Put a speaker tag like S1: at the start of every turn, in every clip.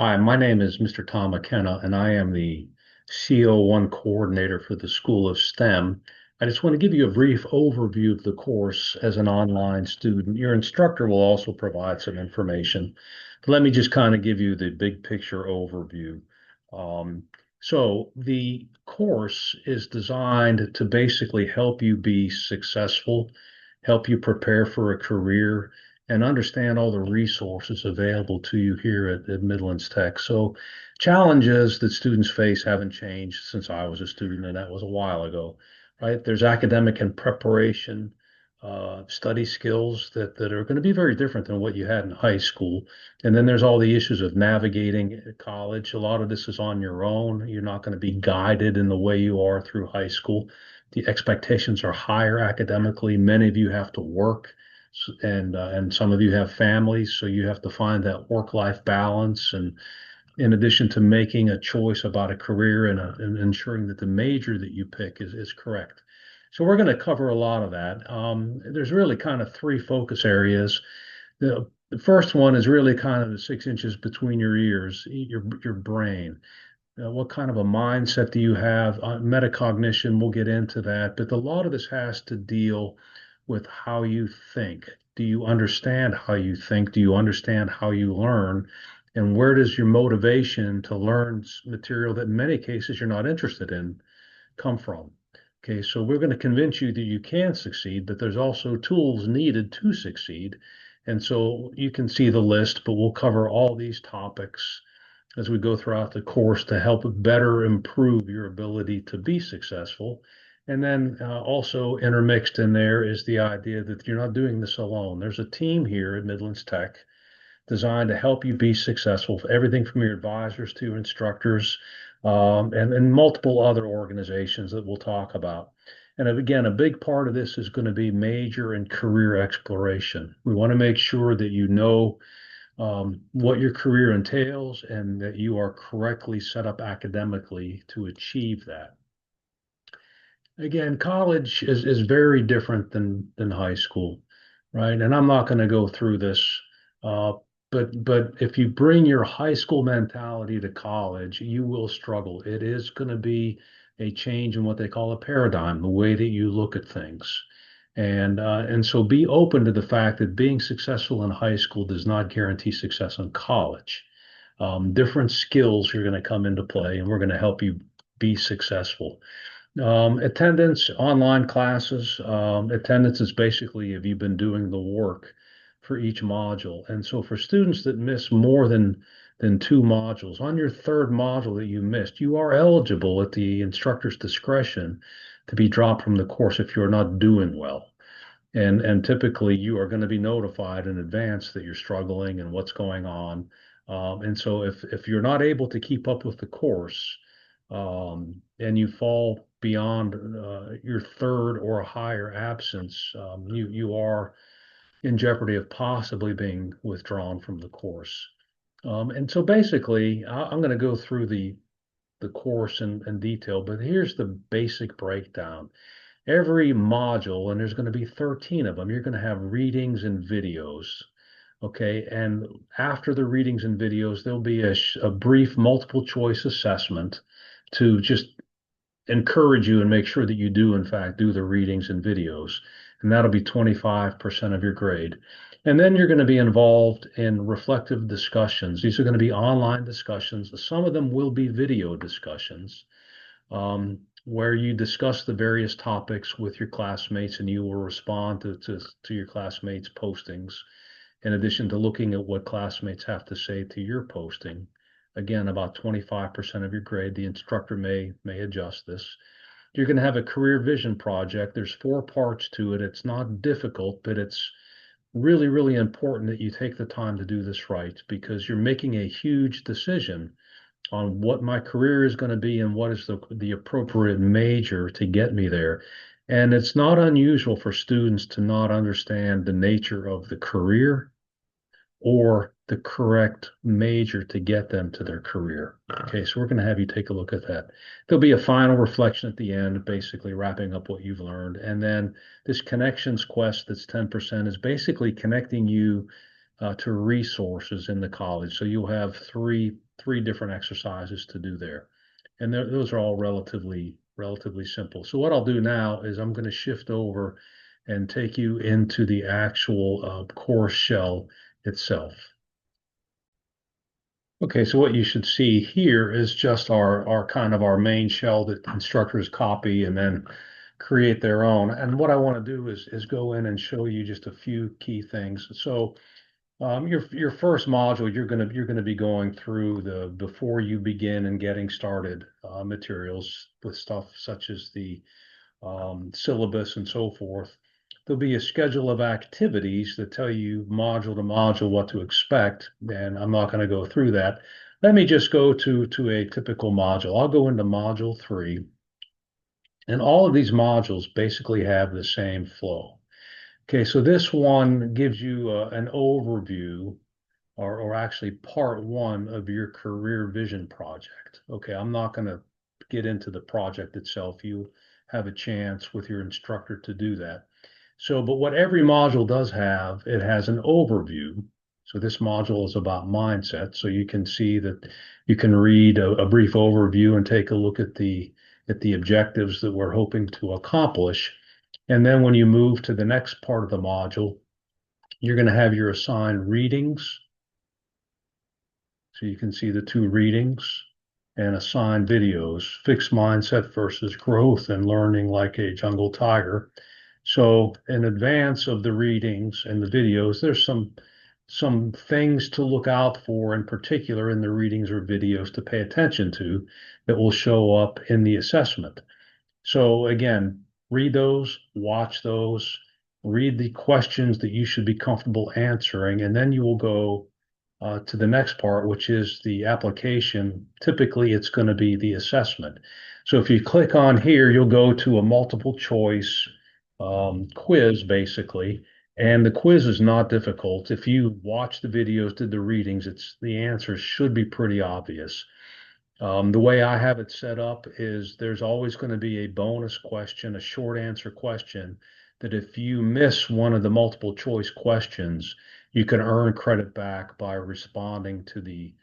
S1: Hi, my name is Mr. Tom McKenna, and I am the CO1 coordinator for the School of STEM. I just want to give you a brief overview of the course as an online student. Your instructor will also provide some information. But let me just kind of give you the big picture overview. Um, so the course is designed to basically help you be successful, help you prepare for a career, and understand all the resources available to you here at Midlands Tech. So challenges that students face haven't changed since I was a student, and that was a while ago, right? There's academic and preparation, study skills that are going to be very different than what you had in high school. And then there's all the issues of navigating college. A lot of this is on your own. You're not going to be guided in the way you are through high school. The expectations are higher academically. Many of you have to work and some of you have families, so you have to find that work-life balance. And in addition to making a choice about a career and ensuring that the major that you pick is correct. So we're going to cover a lot of that. There's really kind of three focus areas. The first one is really kind of the 6 inches between your ears, your brain. What kind of a mindset do you have? Metacognition, we'll get into that, but a lot of this has to deal with how you think. Do you understand how you think? Do you understand how you learn? And where does your motivation to learn material that in many cases you're not interested in come from? Okay, so we're going to convince you that you can succeed, but there's also tools needed to succeed. And so you can see the list, but we'll cover all these topics as we go throughout the course to help better improve your ability to be successful. And then also intermixed in there is the idea that you're not doing this alone. There's a team here at Midlands Tech designed to help you be successful, everything from your advisors to instructors, and multiple other organizations that we'll talk about. And again, a big part of this is going to be major and career exploration. We want to make sure that you know what your career entails and that you are correctly set up academically to achieve that. Again, college is very different than high school, right? And I'm not going to go through this, uh, but if you bring your high school mentality to college, you will struggle. It is going to be a change in what they call a paradigm, the way that you look at things. And so be open to the fact that being successful in high school does not guarantee success in college. Different skills are going to come into play, and we're going to help you be successful. Attendance, online classes. Attendance is basically have you been doing the work for each module. And so for students that miss more than two modules, on your third module that you missed, you are eligible at the instructor's discretion to be dropped from the course if you're not doing well. And typically you are going to be notified in advance that you're struggling and what's going on. And so if you're not able to keep up with the course, and you fall beyond your third or higher absence, you are in jeopardy of possibly being withdrawn from the course. And so basically, I'm going to go through the course in detail, but here's the basic breakdown. Every module, and there's going to be 13 of them, you're going to have readings and videos. Okay, and after the readings and videos, there'll be a brief multiple choice assessment to just encourage you and make sure that you do, in fact, do the readings and videos. And that'll be 25% of your grade. And then you're going to be involved in reflective discussions. These are going to be online discussions. Some of them will be video discussions, where you discuss the various topics with your classmates and you will respond to your classmates' postings, in addition to looking at what classmates have to say to your posting. Again, about 25% of your grade. The instructor may adjust this. You're going to have a career vision project. There's 4 parts to it. It's not difficult, but it's really, really important that you take the time to do this right because you're making a huge decision on what my career is going to be and what is the appropriate major to get me there. And it's not unusual for students to not understand the nature of the career or the correct major to get them to their career. Okay, so we're going to have you take a look at that. There'll be a final reflection at the end, basically wrapping up what you've learned. And then this connections quest that's 10% is basically connecting you to resources in the college. So you'll have three different exercises to do there, and those are all relatively simple. So what I'll do now is I'm going to shift over and take you into the actual course shell itself. Okay, so what you should see here is just our kind of our main shell that instructors copy and then create their own. And what I want to do is go in and show you just a few key things. So your first module, you're gonna be going through the before you begin and getting started materials with stuff such as the syllabus and so forth. There'll be a schedule of activities that tell you module to module what to expect, and I'm not going to go through that. Let me just go to a typical module. I'll go into module 3, and all of these modules basically have the same flow. Okay, so this one gives you an overview or actually part one of your career vision project. Okay, I'm not going to get into the project itself. You have a chance with your instructor to do that. So, but what every module does have, it has an overview. So this module is about mindset. So you can see that you can read a brief overview and take a look at the objectives that we're hoping to accomplish. And then when you move to the next part of the module, you're going to have your assigned readings. So you can see the two readings and assigned videos, fixed mindset versus growth and learning like a jungle tiger. So in advance of the readings and the videos, there's some things to look out for in particular in the readings or videos to pay attention to that will show up in the assessment. So again, read those, watch those, read the questions that you should be comfortable answering, and then you will go to the next part, which is the application. Typically, it's going to be the assessment. So if you click on here, you'll go to a multiple choice quiz, basically. And the quiz is not difficult. If you watch the videos, did the readings, the answers should be pretty obvious. The way I have it set up is there's always going to be a bonus question, a short answer question, that if you miss one of the multiple choice questions, you can earn credit back by responding to the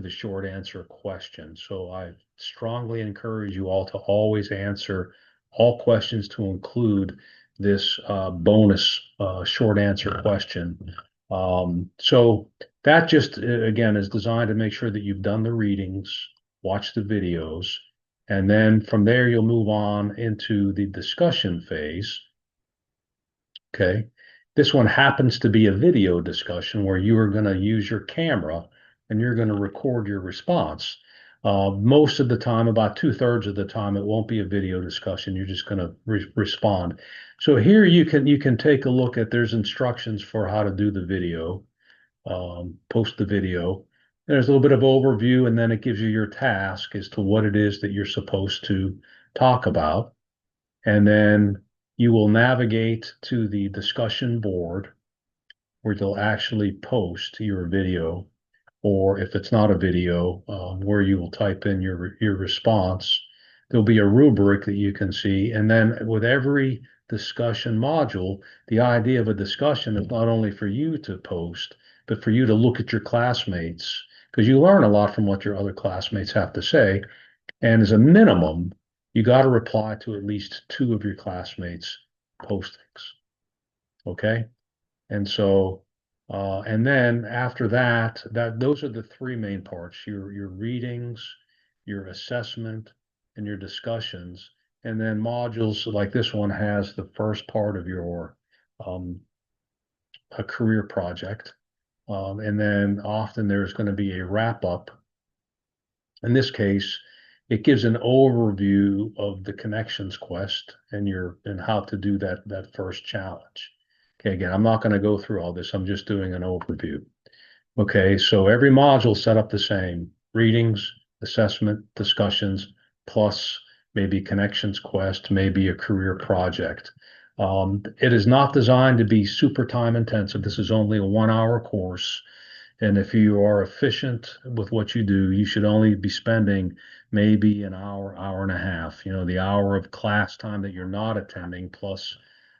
S1: short answer question. So I strongly encourage you all to always answer all questions to include this bonus short answer question. So that just again is designed to make sure that you've done the readings, watch the videos, and then from there you'll move on into the discussion phase. Okay. This one happens to be a video discussion where you are going to use your camera and you're going to record your response. Most of the time, about 2/3 of the time, it won't be a video discussion. You're just going to respond. So here you can take a look at there's instructions for how to do the video, post the video. There's a little bit of overview, and then it gives you your task as to what it is that you're supposed to talk about. And then you will navigate to the discussion board where you'll actually post your video, or if it's not a video, where you will type in your response. There'll be a rubric that you can see. And then with every discussion module, the idea of a discussion is not only for you to post, but for you to look at your classmates, because you learn a lot from what your other classmates have to say. And as a minimum, you got to reply to at least two of your classmates' postings. Okay. And so, and then after that, those are the three main parts: your readings, your assessment, and your discussions. And then modules like this one has the first part of your a career project. And then often there's going to be a wrap up. In this case, it gives an overview of the connections quest and how to do that first challenge. Okay, again, I'm not going to go through all this. I'm just doing an overview. Okay, so every module set up the same: readings, assessment, discussions, plus maybe connections quest, maybe a career project. It is not designed to be super time intensive. This is only a 1 hour course. And if you are efficient with what you do, you should only be spending maybe an hour, hour and a half, the hour of class time that you're not attending, plus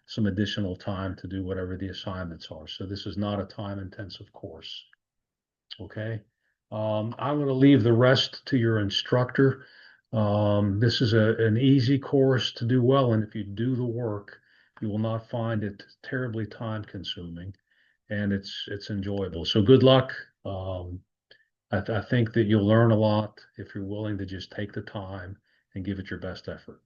S1: some additional time to do whatever the assignments are. So this is not a time intensive course. Okay. I'm going to leave the rest to your instructor. This is an easy course to do well, and if you do the work, you will not find it terribly time consuming, and it's enjoyable. So good luck. I think that you'll learn a lot if you're willing to just take the time and give it your best effort.